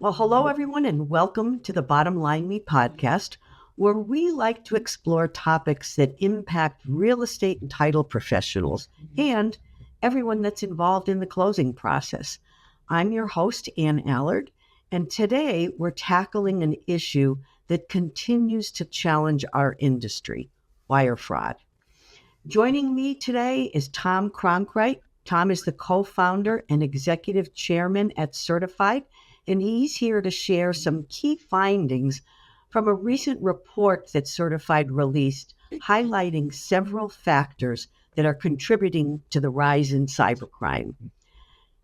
Well, hello, everyone, and welcome to the Bottom Line Me podcast, where we like to explore topics that impact real estate and title professionals and everyone that's involved in the closing process. I'm your host, Ann Allard, and today we're tackling an issue that continues to challenge our industry: wire fraud. Joining me today is Tom Cronkright. Tom is the co-founder and executive chairman at CertifID, and he's here to share some key findings from a recent report that CertifID released, highlighting several factors that are contributing to the rise in cybercrime.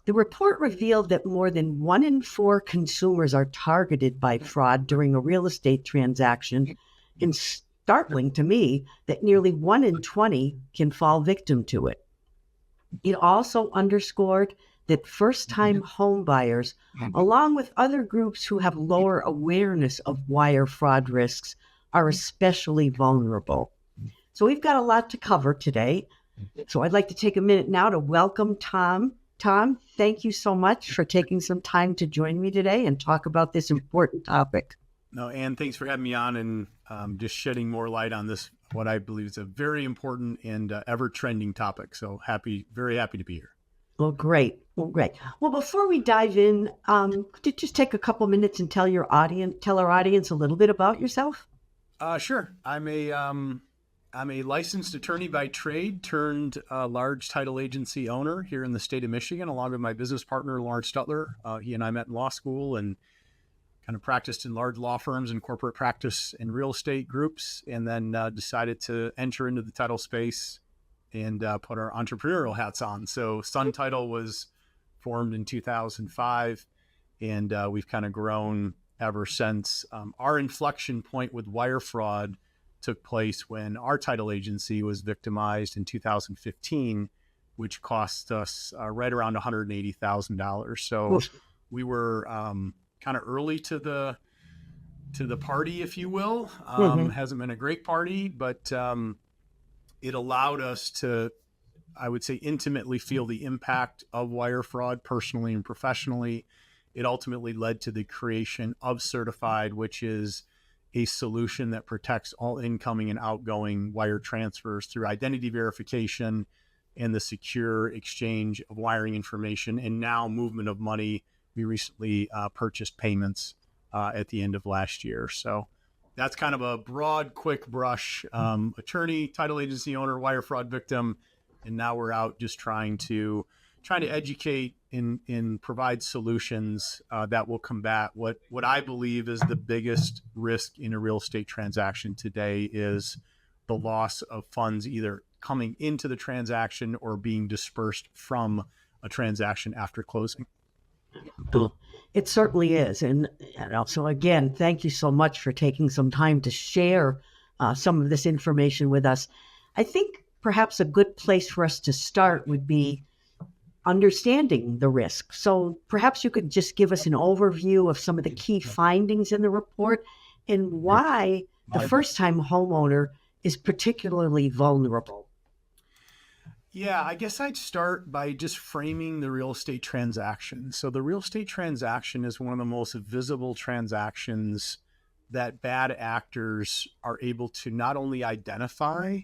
The report revealed that more than 1 in 4 consumers are targeted by fraud during a real estate transaction, and startling to me that nearly 1 in 20 can fall victim to it. It also underscored that first-time home buyers, along with other groups who have lower awareness of wire fraud risks, are especially vulnerable. So we've got a lot to cover today. So I'd like to take a minute now to welcome Tom. Tom, thank you so much for taking some time to join me today and talk about this important topic. No, Ann, thanks for having me on and just shedding more light on this, what I believe is a very important and ever-trending topic. So very happy to be here. Well, great. Well, before we dive in, could you just take a couple minutes and tell our audience a little bit about yourself? Sure. I'm a licensed attorney by trade turned large title agency owner here in the state of Michigan, along with my business partner, Lawrence Stutler. He and I met in law school and kind of practiced in large law firms and corporate practice and real estate groups, and then decided to enter into the title space and put our entrepreneurial hats on. So Sun Title was formed in 2005, and we've kind of grown ever since. Our inflection point with wire fraud took place when our title agency was victimized in 2015, which cost us right around $180,000. So we were kind of early to the party, if you will. Hasn't been a great party, but it allowed us to, I would say, intimately feel the impact of wire fraud personally and professionally. It ultimately led to the creation of CertifID, which is a solution that protects all incoming and outgoing wire transfers through identity verification and the secure exchange of wiring information and now movement of money. We recently purchased payments at the end of last year. So that's kind of a broad, quick brush. Attorney, title agency owner, wire fraud victim, and now we're out just trying to educate and provide solutions that will combat what I believe is the biggest risk in a real estate transaction today is the loss of funds either coming into the transaction or being dispersed from a transaction after closing. It certainly is. And also, again, thank you so much for taking some time to share some of this information with us. I think perhaps a good place for us to start would be understanding the risk. So perhaps you could just give us an overview of some of the key findings in the report and why the first-time homeowner is particularly vulnerable. Yeah, I guess I'd start by just framing the real estate transaction. So the real estate transaction is one of the most visible transactions that bad actors are able to not only identify,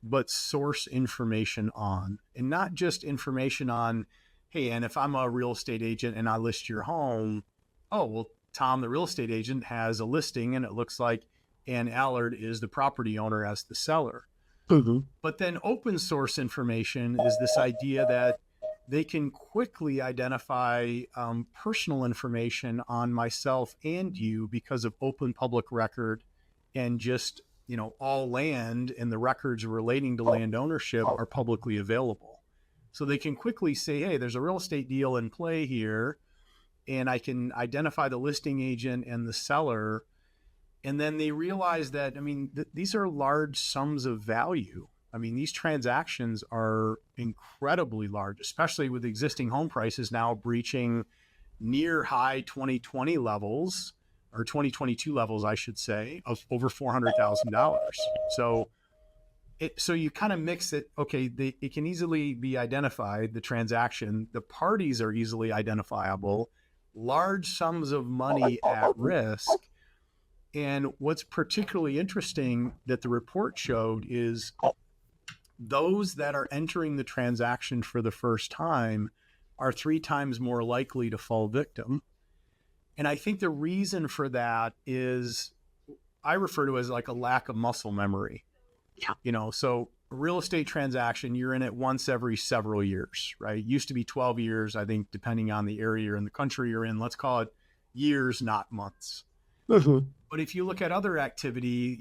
but source information on. And not just information on, hey, and if I'm a real estate agent and I list your home, oh, well, Tom, the real estate agent, has a listing and it looks like Ann Allard is the property owner as the seller. But then open source information is this idea that they can quickly identify personal information on myself and you because of open public record and just, all land and the records relating to land ownership are publicly available. So they can quickly say, hey, there's a real estate deal in play here, and I can identify the listing agent and the seller. And then they realize that, these are large sums of value. These transactions are incredibly large, especially with existing home prices now breaching near high 2020 levels, or 2022 levels, I should say, of over $400,000. So you kind of mix it. Okay, it can easily be identified, the transaction. The parties are easily identifiable. large sums of money at risk. And what's particularly interesting that the report showed is those that are entering the transaction for the first time are 3 times more likely to fall victim. And I think the reason for that is I refer to it as like a lack of muscle memory. Yeah. So a real estate transaction, you're in it once every several years, right? It used to be 12 years, I think, depending on the area or in the country you're in. Let's call it years, not months. Mm-hmm. But if you look at other activity,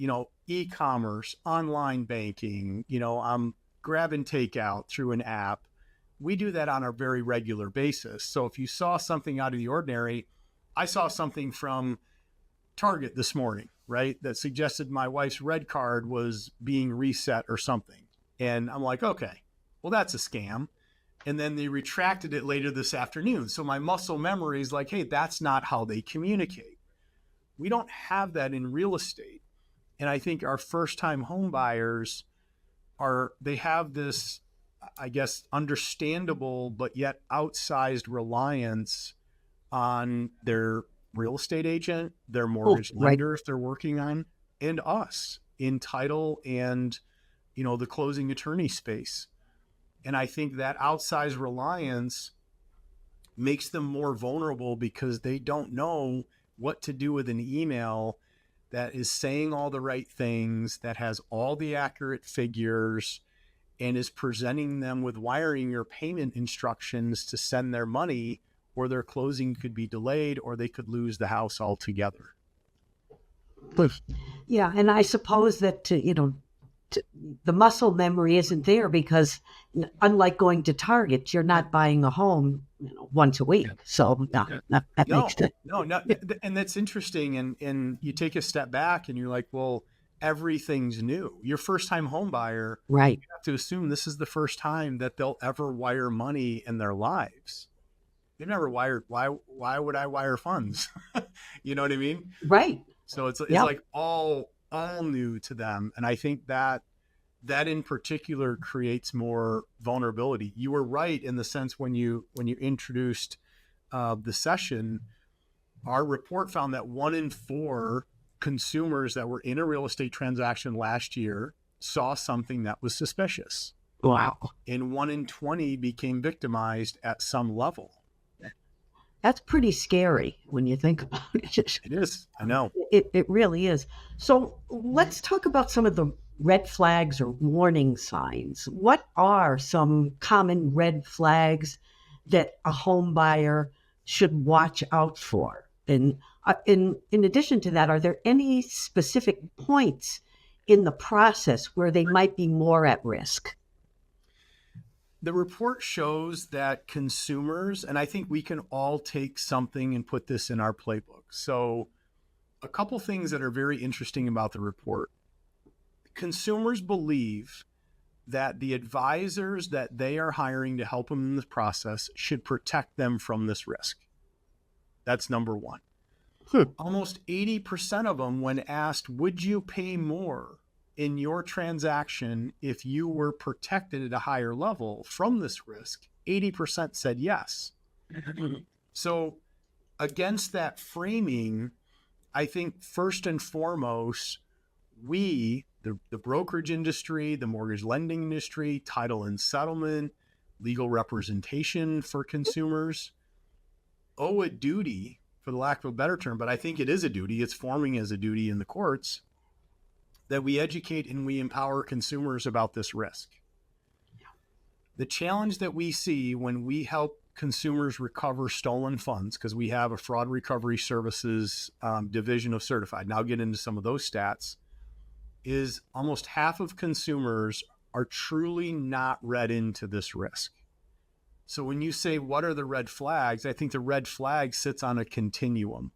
e-commerce, online banking, I'm grabbing takeout through an app. We do that on a very regular basis. So if you saw something out of the ordinary, I saw something from Target this morning, right, that suggested my wife's red card was being reset or something. And I'm like, okay, well, that's a scam. And then they retracted it later this afternoon. So my muscle memory is like, hey, that's not how they communicate. We don't have that in real estate. And I think our first-time home buyers they have this, I guess, understandable but yet outsized reliance on their real estate agent, their mortgage lender, if they're working on, and us in title and, the closing attorney space. And I think that outsized reliance makes them more vulnerable because they don't know what to do with an email that is saying all the right things, that has all the accurate figures, and is presenting them with wiring or payment instructions to send their money, or their closing could be delayed, or they could lose the house altogether. Yeah, and I suppose that the muscle memory isn't there because, unlike going to Target, you're not buying a home once a week. So that makes sense. No, and that's interesting. And you take a step back and you're like, well, everything's new. Your first-time home buyer, right? You have to assume this is the first time that they'll ever wire money in their lives. They've never wired. Why would I wire funds? You know what I mean? Right. So it's like all new to them. And I think that in particular creates more vulnerability. You were right in the sense when you introduced the session, our report found that 1 in 4 consumers that were in a real estate transaction last year saw something that was suspicious. Wow. And 1 in 20 became victimized at some level. That's pretty scary when you think about it. It is. I know. It really is. So let's talk about some of the red flags or warning signs. What are some common red flags that a home buyer should watch out for? And in addition to that, are there any specific points in the process where they might be more at risk? The report shows that consumers, and I think we can all take something and put this in our playbook. So a couple things that are very interesting about the report. Consumers believe that the advisors that they are hiring to help them in this process should protect them from this risk. That's number one. Almost 80% of them, when asked, would you pay more in your transaction if you were protected at a higher level from this risk, 80% said yes. So against that framing, I think first and foremost, we, the brokerage industry, the mortgage lending industry, title and settlement, legal representation for consumers, owe a duty, for the lack of a better term, but I think it is a duty, it's forming as a duty in the courts, that we educate and we empower consumers about this risk. The challenge that we see when we help consumers recover stolen funds, because we have a fraud recovery services division of CertifID, and I'll get into some of those stats, is almost half of consumers are truly not read into this risk. So when you say, what are the red flags? I think the red flag sits on a continuum.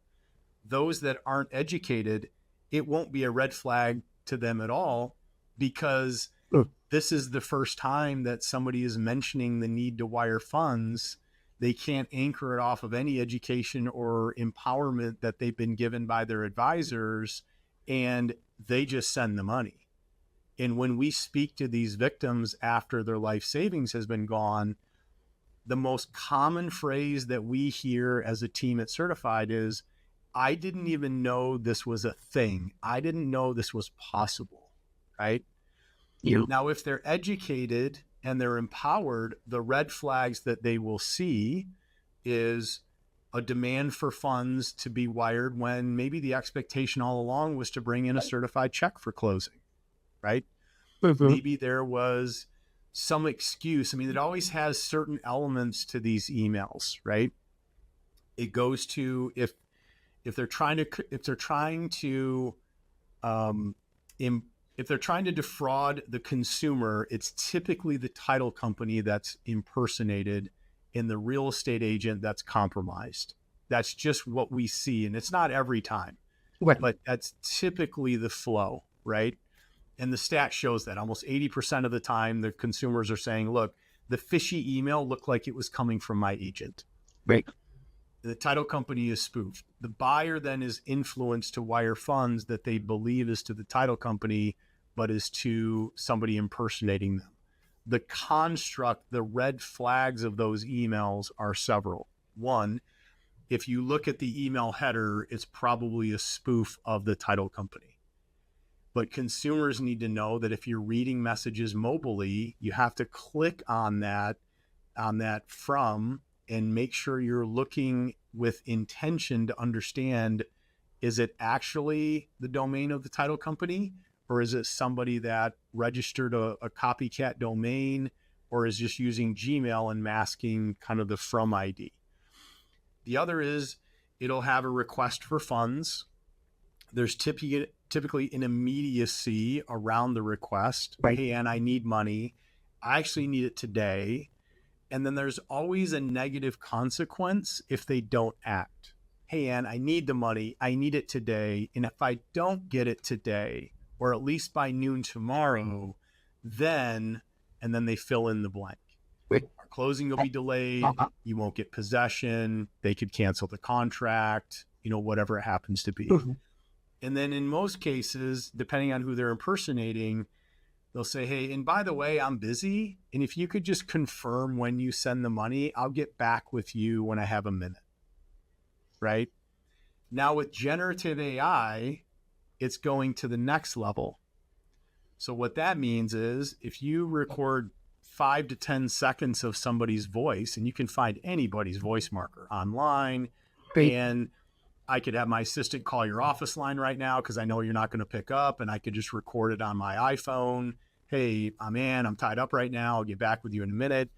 Those that aren't educated, it won't be a red flag to them at all, because this is the first time that somebody is mentioning the need to wire funds. They can't anchor it off of any education or empowerment that they've been given by their advisors, and they just send the money. And when we speak to these victims after their life savings has been gone, the most common phrase that we hear as a team at Certified is, I didn't even know this was a thing. I didn't know this was possible, right? Yeah. Now, if they're educated and they're empowered, the red flags that they will see is a demand for funds to be wired when maybe the expectation all along was to bring in a certified check for closing, right? Maybe there was some excuse. I mean, it always has certain elements to these emails, right? It goes to if they're trying to defraud the consumer, it's typically the title company that's impersonated and the real estate agent that's compromised. That's just what we see, and it's not every time, Right. but that's typically the flow, right? And the stat shows that almost 80% of the time, the consumers are saying, look, the fishy email looked like it was coming from my agent. Right. The title company is spoofed. The buyer then is influenced to wire funds that they believe is to the title company, but is to somebody impersonating them. The construct, the red flags of those emails are several. One, if you look at the email header, it's probably a spoof of the title company. But consumers need to know that if you're reading messages mobily, you have to click on that from and make sure you're looking with intention to understand, is it actually the domain of the title company, or is it somebody that registered a copycat domain, or is just using Gmail and masking kind of the from ID? The other is it'll have a request for funds. There's typically an immediacy around the request. Right. Hey, Ann, I need money. I actually need it today. And then there's always a negative consequence if they don't act. Hey, Ann, I need the money. I need it today. And if I don't get it today, or at least by noon tomorrow, then, and then they fill in the blank. Right. Our closing will be delayed. You won't get possession. They could cancel the contract, whatever it happens to be. Mhm. And then in most cases, depending on who they're impersonating, they'll say, hey, and by the way, I'm busy. And if you could just confirm when you send the money, I'll get back with you when I have a minute. Right? Now with generative AI, it's going to the next level. So what that means is if you record 5 to 10 seconds of somebody's voice, and you can find anybody's voice marker online, Great. and I could have my assistant call your office line right now because I know you're not going to pick up, and I could just record it on my iPhone. Hey, I'm Ann. I'm tied up right now. I'll get back with you in a minute.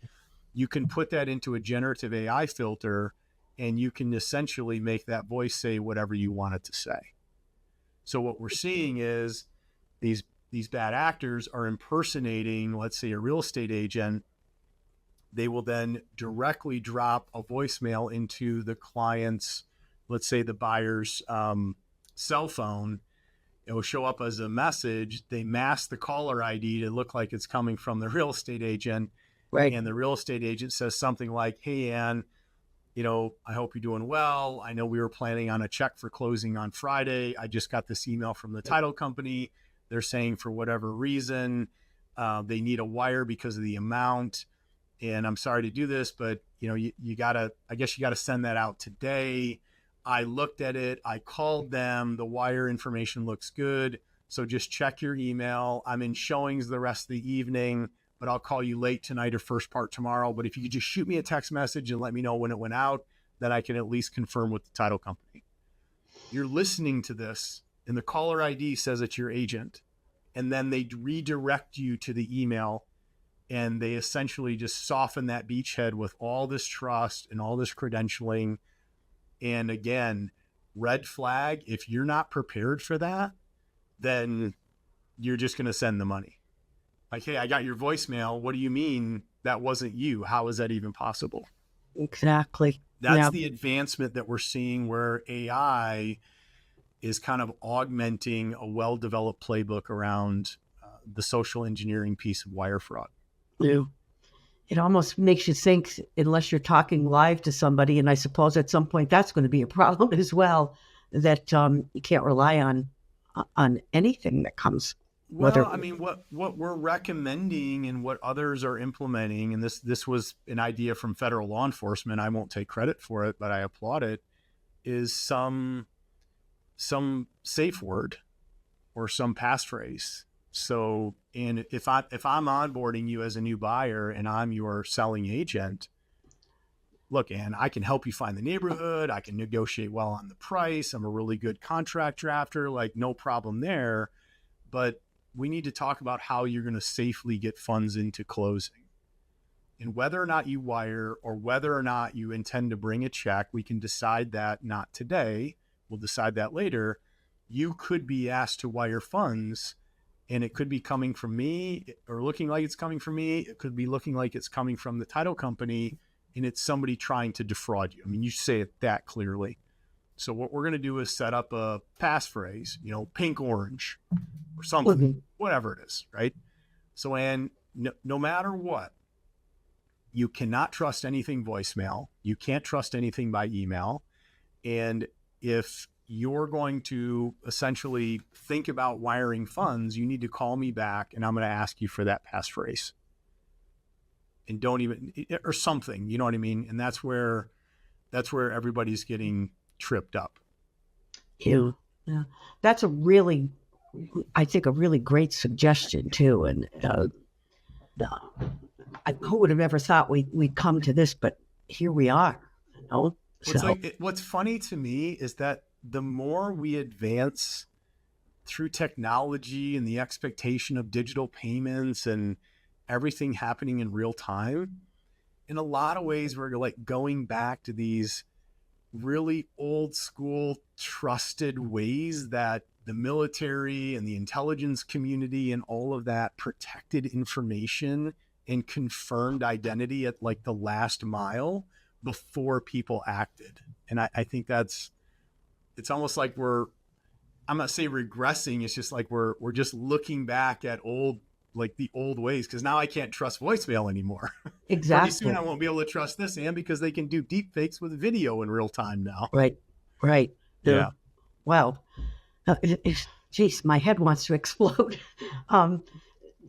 You can put that into a generative AI filter, and you can essentially make that voice say whatever you want it to say. So what we're seeing is these bad actors are impersonating, let's say, a real estate agent. They will then directly drop a voicemail into the client's, let's say the buyer's cell phone. It will show up as a message. They mask the caller ID to look like it's coming from the real estate agent. Right. And the real estate agent says something like, hey, Ann, I hope you're doing well. I know we were planning on a check for closing on Friday. I just got this email from the title company. They're saying for whatever reason, they need a wire because of the amount. And I'm sorry to do this, but you gotta send that out today. I looked at it. I called them. The wire information looks good. So just check your email. I'm in showings the rest of the evening, but I'll call you late tonight or first part tomorrow. But if you could just shoot me a text message and let me know when it went out, then I can at least confirm with the title company. You're listening to this, and the caller ID says it's your agent. And then they redirect you to the email, and they essentially just soften that beachhead with all this trust and all this credentialing. And again, red flag, if you're not prepared for that, then you're just going to send the money. Like, hey, I got your voicemail. What do you mean that wasn't you? How is that even possible? Exactly. That's the advancement that we're seeing, where AI is kind of augmenting a well-developed playbook around the social engineering piece of wire fraud. Yeah. It almost makes you think, unless you're talking live to somebody, and I suppose at some point that's going to be a problem as well, that you can't rely on anything that comes. Whether Well, I mean, what we're recommending and what others are implementing, and this was an idea from federal law enforcement. I won't take credit for it, but I applaud it. Is some safe word or some passphrase. So, and if I'm onboarding you as a new buyer and I'm your selling agent, look, Ann, I can help you find the neighborhood. I can negotiate well on the price. I'm a really good contract drafter. Like, no problem there. But we need to talk about how you're going to safely get funds into closing. And whether or not you wire or whether or not you intend to bring a check, we can decide that not today. We'll decide that later. You could be asked to wire funds, and it could be coming from me or looking like it's coming from me. It could be looking like it's coming from the title company, and it's somebody trying to defraud you. I mean, you say it that clearly. So what we're going to do is set up a passphrase, pink, orange, or something, whatever it is, right? So, Ann, no matter what, you cannot trust anything voicemail. You can't trust anything by email. And if you're going to essentially think about wiring funds, you need to call me back and I'm going to ask you for that passphrase. And don't even, or something, you know what I mean? And that's where everybody's getting tripped up. Yeah. That's I think a really great suggestion too. And who would have ever thought we'd come to this, but here we are, What's funny to me is that the more we advance through technology and the expectation of digital payments and everything happening in real time, in a lot of ways, we're like going back to these really old school trusted ways that the military and the intelligence community and all of that protected information and confirmed identity at like the last mile before people acted. And I think it's almost like I'm not saying regressing. It's just like we're just looking back at the old ways, because now I can't trust voicemail anymore. Exactly. Pretty soon I won't be able to trust this, Ann, because they can do deep fakes with video in real time now. Right. Yeah. Wow. Geez, my head wants to explode. And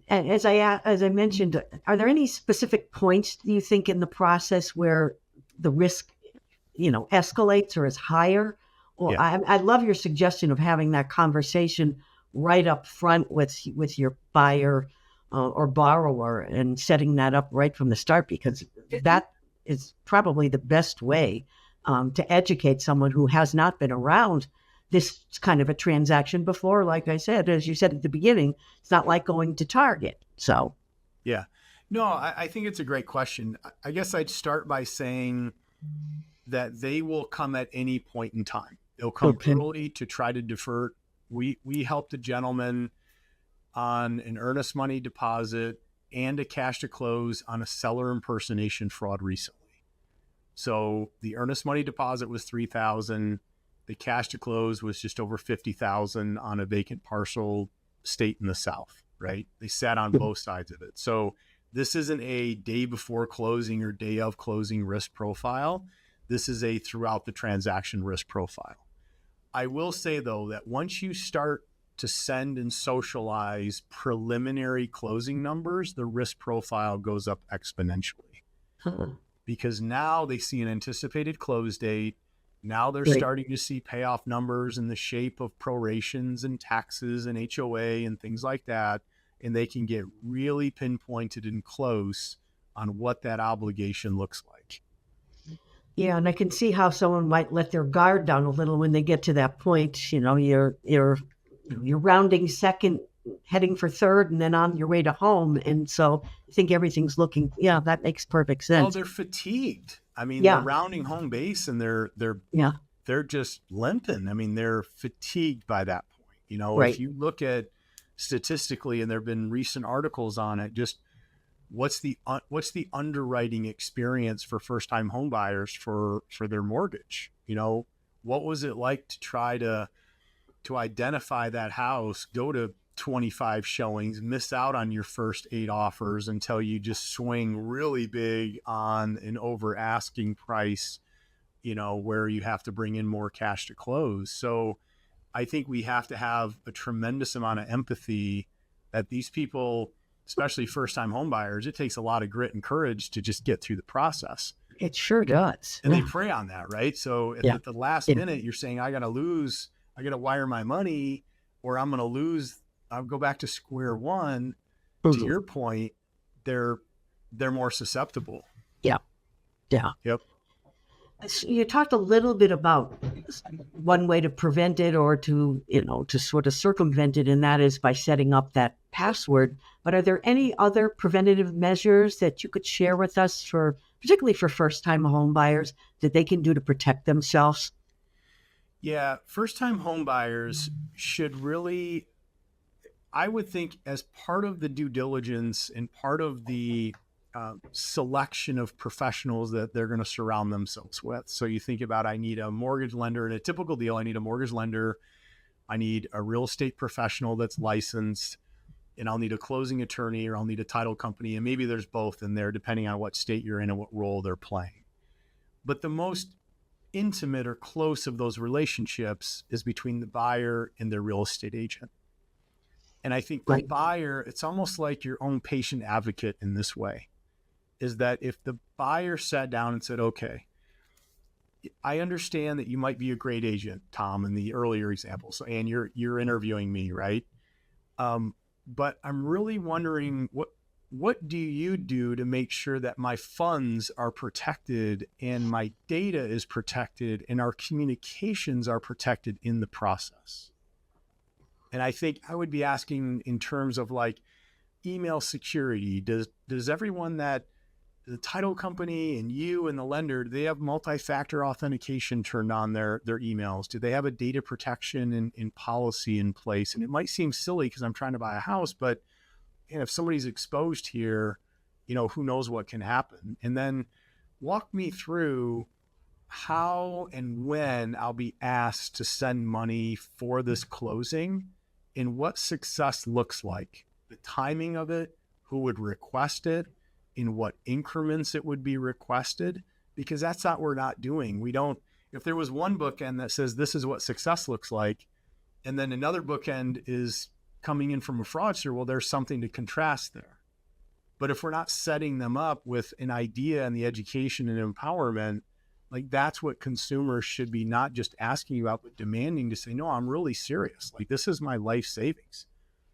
as I mentioned, are there any specific points do you think in the process where the risk, escalates or is higher? Well, Yeah. I love your suggestion of having that conversation right up front with your buyer or borrower and setting that up right from the start, because that is probably the best way to educate someone who has not been around this kind of a transaction before. Like I said, as you said at the beginning, it's not like going to Target. So, yeah. No, I think it's a great question. I guess I'd start by saying that they will come at any point in time. They'll come early to try to divert. We helped a gentleman on an earnest money deposit and a cash to close on a seller impersonation fraud recently. So the earnest money deposit was $3,000. The cash to close was just over $50,000 on a vacant parcel state in the South, right? They sat on both sides of it. So this isn't a day before closing or day of closing risk profile. This is a throughout the transaction risk profile. I will say, though, that once you start to send and socialize preliminary closing numbers, the risk profile goes up exponentially. Because now they see an anticipated close date. Now they're starting to see payoff numbers in the shape of prorations and taxes and HOA and things like that. And they can get really pinpointed and close on what that obligation looks like. Yeah, and I can see how someone might let their guard down a little when they get to that point. You're rounding second, heading for third, and then on your way to home. And so I think everything's looking. Yeah, that makes perfect sense. Oh, they're fatigued. I mean, they're rounding home base and they're just limping. I mean, they're fatigued by that point. If you look at statistically, and there've been recent articles on it, just what's the underwriting experience for first-time home buyers for their mortgage? What was it like to try to identify that house, go to 25 showings, miss out on your first 8 offers until you just swing really big on an over asking price, where you have to bring in more cash to close. So I think we have to have a tremendous amount of empathy that these people, especially first-time home buyers, it takes a lot of grit and courage to just get through the process. It sure does. And they prey on that, right? So Yeah. at the last minute, you're saying, I got to wire my money, or I'm going to lose. I'll go back to square one. To your point, they're more susceptible. Yeah. Yep. You talked a little bit about one way to prevent it, or to sort of circumvent it, and that is by setting up that password. But are there any other preventative measures that you could share with us, particularly for first-time home buyers, that they can do to protect themselves? Yeah, first-time home buyers should really, I would think, as part of the due diligence and part of the selection of professionals that they're going to surround themselves with. So you think about, I need a mortgage lender. In a typical deal, I need a mortgage lender. I need a real estate professional that's licensed, and I'll need a closing attorney, or I'll need a title company. And maybe there's both in there, depending on what state you're in and what role they're playing. But the most intimate or close of those relationships is between the buyer and their real estate agent. And I think the buyer, it's almost like your own patient advocate in this way, is that if the buyer sat down and said, okay, I understand that you might be a great agent, Tom, in the earlier example. So, Ann, you're interviewing me, right? But I'm really wondering, what do you do to make sure that my funds are protected and my data is protected and our communications are protected in the process? And I think I would be asking in terms of like email security. Does everyone, that the title company and you and the lender, do they have multi-factor authentication turned on their emails? Do they have a data protection in policy in place? And it might seem silly because I'm trying to buy a house, but if somebody's exposed here, who knows what can happen? And then walk me through how and when I'll be asked to send money for this closing and what success looks like, the timing of it, who would request it, in what increments it would be requested, because that's not what we're not doing. If there was one bookend that says this is what success looks like, and then another bookend is coming in from a fraudster, well, there's something to contrast there. But if we're not setting them up with an idea and the education and empowerment, like that's what consumers should be not just asking about, but demanding to say, no, I'm really serious. Like this is my life savings.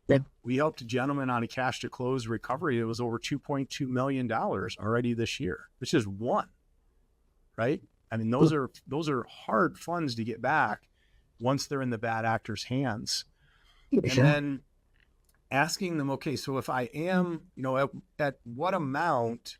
Yeah. We helped a gentleman on a cash to close recovery. It was over $2.2 million already this year. It's just one, right? I mean, those are hard funds to get back once they're in the bad actor's hands. Yeah. And then asking them, okay, so if I am, at what amount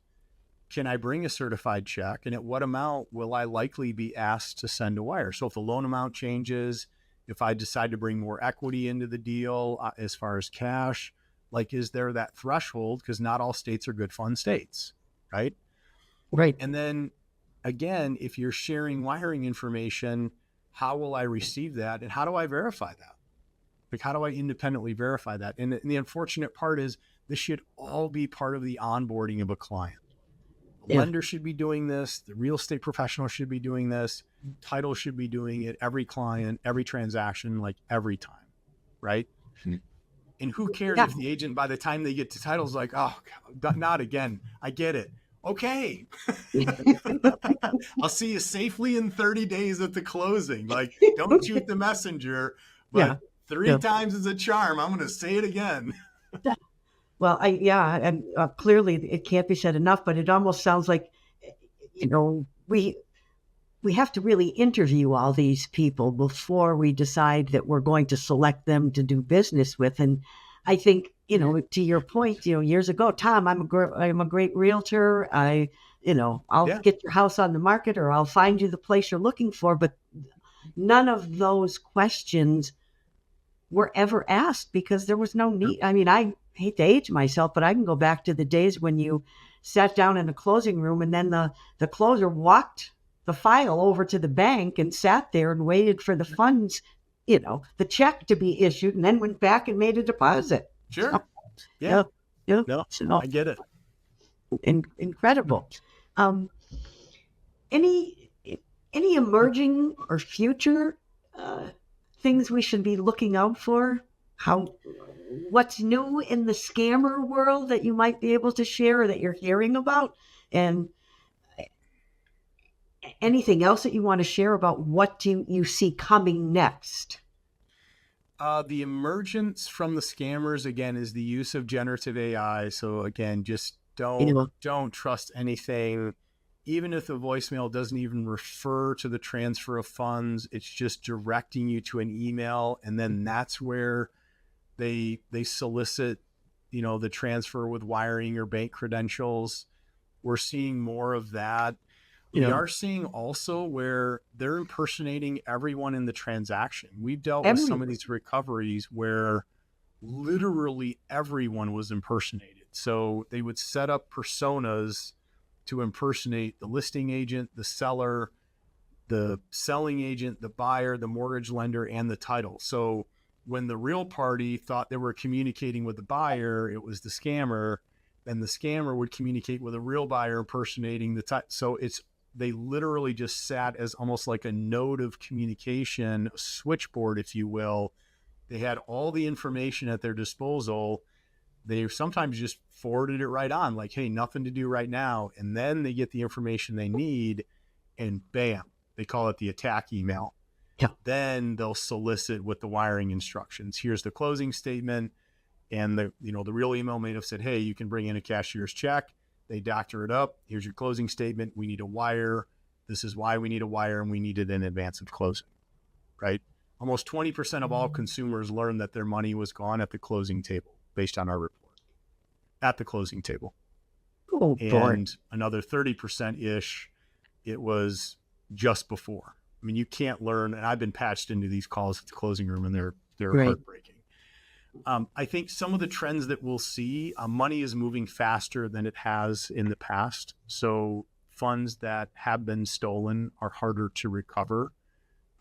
can I bring a certified check? And at what amount will I likely be asked to send a wire? So if the loan amount changes, if I decide to bring more equity into the deal as far as cash, like, is there that threshold? Because not all states are good fund states, right? Right. And then again, if you're sharing wiring information, how will I receive that? And how do I verify that? Like, how do I independently verify that? And the unfortunate part is this should all be part of the onboarding of a client. The lender should be doing this. The real estate professional should be doing this. Title should be doing it. Every client, every transaction, like every time, right? And who cares if the agent, by the time they get to title, is like, oh, God, not again. I get it. Okay. I'll see you safely in 30 days at the closing. Like, don't shoot the messenger, but three times is a charm. I'm going to say it again. Well, and clearly it can't be said enough, but it almost sounds like, we have to really interview all these people before we decide that we're going to select them to do business with. And I think, to your point, years ago, Tom, I'm a great realtor. I'll get your house on the market, or I'll find you the place you're looking for. But none of those questions were ever asked because there was no need. I mean, I hate to age myself, but I can go back to the days when you sat down in a closing room and then the closer walked the file over to the bank and sat there and waited for the funds, the check to be issued, and then went back and made a deposit. Sure. So, yeah. No, I get it. Incredible. Any emerging or future things we should be looking out for How, what's new in the scammer world that you might be able to share or that you're hearing about? And anything else that you want to share about what do you see coming next? The emergence from the scammers again is the use of generative AI. So again, just You don't know, don't trust anything, even if the voicemail doesn't even refer to the transfer of funds. It's just directing you to an email, and then that's where they solicit, the transfer with wiring or bank credentials. We're seeing more of that. you We know, are seeing also where they're impersonating everyone in the transaction. We've dealt with some of everyone. these recoveries where literally everyone was impersonated. So they would set up personas to impersonate the listing agent, the seller, the selling agent, the buyer, the mortgage lender, and the title. So when the real party thought they were communicating with the buyer, it was the scammer. Then the scammer would communicate with a real buyer impersonating the title. So they literally just sat as almost like a node of communication, a switchboard, if you will. They had all the information at their disposal. They sometimes just forwarded it right on, like, hey, nothing to do right now. And then they get the information they need, and bam, they call it the attack email. Yeah. Then they'll solicit with the wiring instructions. Here's the closing statement. And the real email may have said, hey, you can bring in a cashier's check. They doctor it up. Here's your closing statement. We need a wire. This is why we need a wire, and we need it in advance of closing, right? Almost 20% of all consumers learned that their money was gone at the closing table based on our report. At the closing table. Oh, boy. And another 30%-ish, it was just before. I mean, you can't learn, and I've been patched into these calls at the closing room, and they're Right. heartbreaking. I think some of the trends that we'll see, money is moving faster than it has in the past. So funds that have been stolen are harder to recover.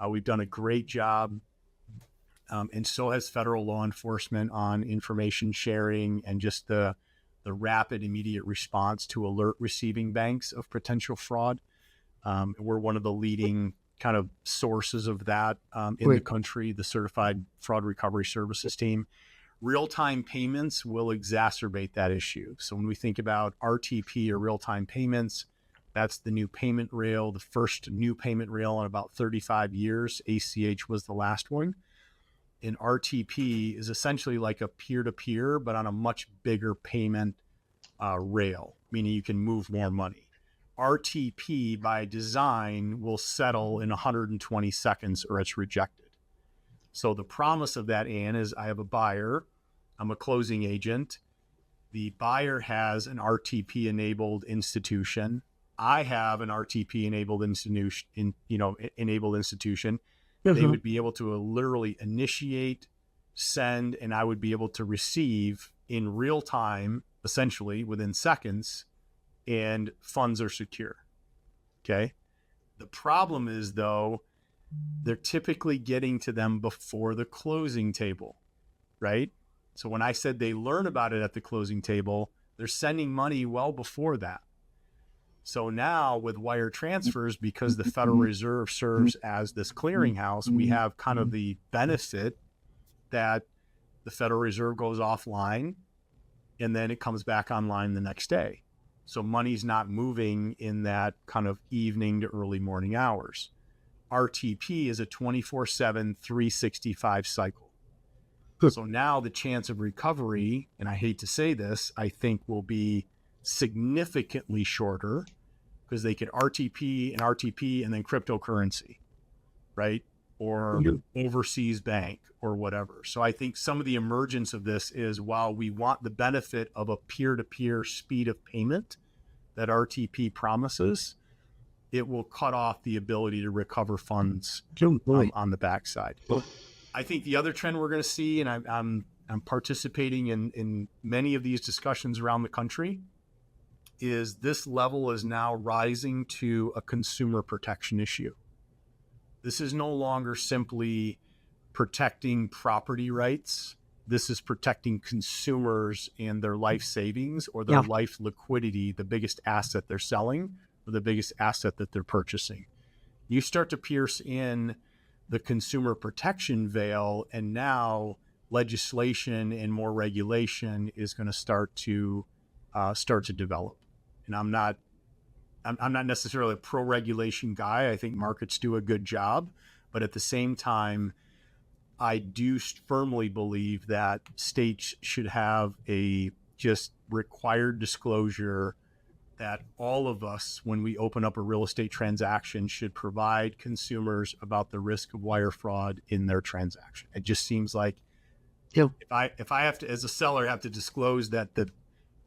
We've done a great job, and so has federal law enforcement, on information sharing and just the rapid, immediate response to alert receiving banks of potential fraud. We're one of the leading kind of sources of that in the country, the Certified Fraud Recovery Services team. Real-time payments will exacerbate that issue. So when we think about RTP, or real-time payments, that's the new payment rail, the first new payment rail in about 35 years. ACH was the last one. And RTP is essentially like a peer-to-peer, but on a much bigger payment rail, meaning you can move more money. RTP by design will settle in 120 seconds or it's rejected. So the promise of that, Ann, is I have a buyer, I'm a closing agent. The buyer has an RTP enabled institution. I have an RTP enabled institution, They would be able to literally initiate, send, and I would be able to receive in real time, essentially within seconds, and funds are secure. Okay. The problem is, though, they're typically getting to them before the closing table, right? So when I said they learn about it at the closing table, they're sending money well before that. So now with wire transfers, because the Federal Reserve serves as this clearinghouse, we have kind of the benefit that the Federal Reserve goes offline and then it comes back online the next day. So money's not moving in that kind of evening to early morning hours. RTP is a 24/7, 365 cycle. So now the chance of recovery, and I hate to say this, I think will be significantly shorter, because they could RTP and then cryptocurrency, right? Or overseas bank or whatever. So I think some of the emergence of this is, while we want the benefit of a peer-to-peer speed of payment that RTP promises, it will cut off the ability to recover funds on the backside. I think the other trend we're going to see, and I'm participating in many of these discussions around the country, is this level is now rising to a consumer protection issue. This is no longer simply protecting property rights. This is protecting consumers and their life savings or their life liquidity, the biggest asset they're selling or the biggest asset that they're purchasing. You start to pierce in the consumer protection veil, and now legislation and more regulation is going to start to develop. And I'm not necessarily a pro-regulation guy. I think markets do a good job, but at the same time, I do firmly believe that states should have a just required disclosure that all of us, when we open up a real estate transaction, should provide consumers about the risk of wire fraud in their transaction. It just seems like if I have to, as a seller, have to disclose that the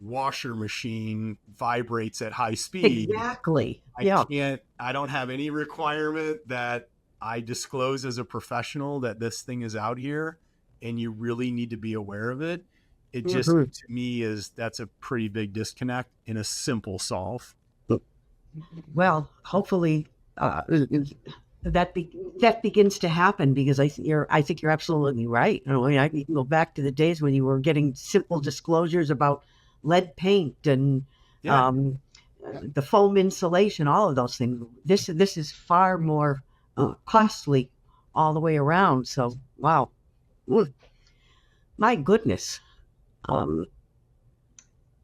washer machine vibrates at high speed. Exactly. I don't have any requirement that I disclose as a professional that this thing is out here and you really need to be aware of it. It just, to me, that's a pretty big disconnect in a simple solve. Well, hopefully that begins to happen, because I think you're absolutely right. I can go back to the days when you were getting simple disclosures about lead paint and the foam insulation, all of those things. This is far more costly all the way around. So, wow. My goodness.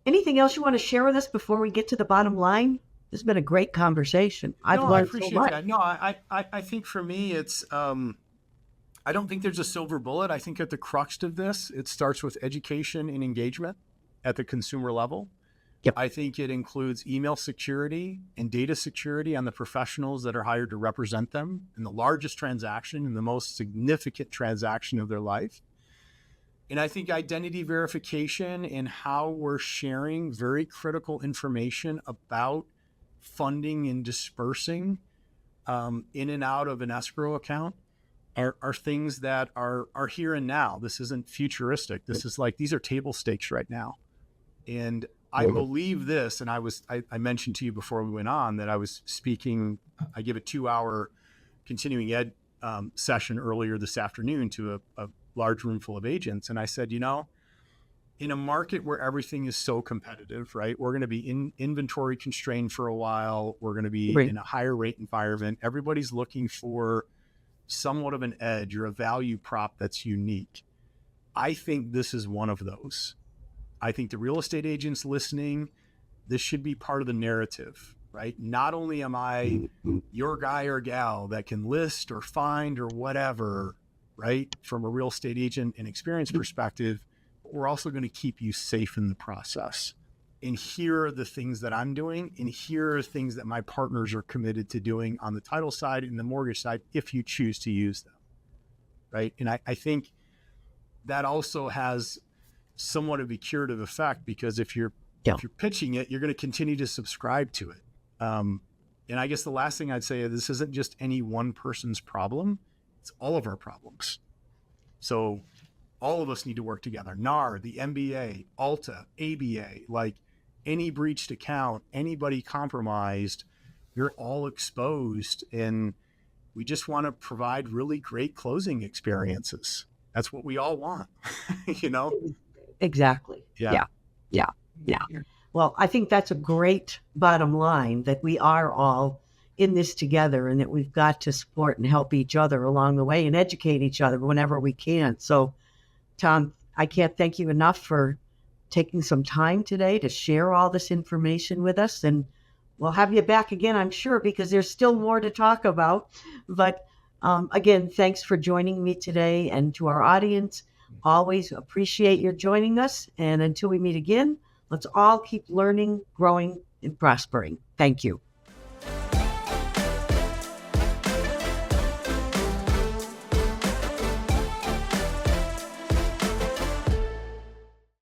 Anything else you want to share with us before we get to the bottom line? This has been a great conversation. I've learned so much. That. No, I think for me, it's, I don't think there's a silver bullet. I think at the crux of this, it starts with education and engagement at the consumer level. Yep. I think it includes email security and data security on the professionals that are hired to represent them in the largest transaction and the most significant transaction of their life. And I think identity verification and how we're sharing very critical information about funding and dispersing in and out of an escrow account are things that are here and now. This isn't futuristic. This is like, these are table stakes right now. And I believe this, and I mentioned to you before we went on that I was speaking, I give a 2-hour continuing ed session earlier this afternoon to a large room full of agents. And I said, in a market where everything is so competitive, right? We're going to be in inventory constrained for a while. We're going to be in a higher rate environment. Everybody's looking for somewhat of an edge or a value prop that's unique. I think this is one of those. I think the real estate agents listening, this should be part of the narrative, right? Not only am I your guy or gal that can list or find or whatever, right? From a real estate agent and experience perspective, but we're also going to keep you safe in the process. And here are the things that I'm doing. And here are things that my partners are committed to doing on the title side and the mortgage side, if you choose to use them, right? And I think that also has somewhat of a curative effect, because if you're pitching it, you're going to continue to subscribe to it. And I guess the last thing I'd say is this isn't just any one person's problem. It's all of our problems. So all of us need to work together. NAR, the MBA, ALTA, ABA, like any breached account, anybody compromised, you're all exposed. And we just want to provide really great closing experiences. That's what we all want, Exactly. Yeah. Well, I think that's a great bottom line, that we are all in this together and that we've got to support and help each other along the way and educate each other whenever we can. So, Tom, I can't thank you enough for taking some time today to share all this information with us. And we'll have you back again, I'm sure, because there's still more to talk about. But again, thanks for joining me today. And to our audience, always appreciate your joining us. And until we meet again, let's all keep learning, growing, and prospering. Thank you.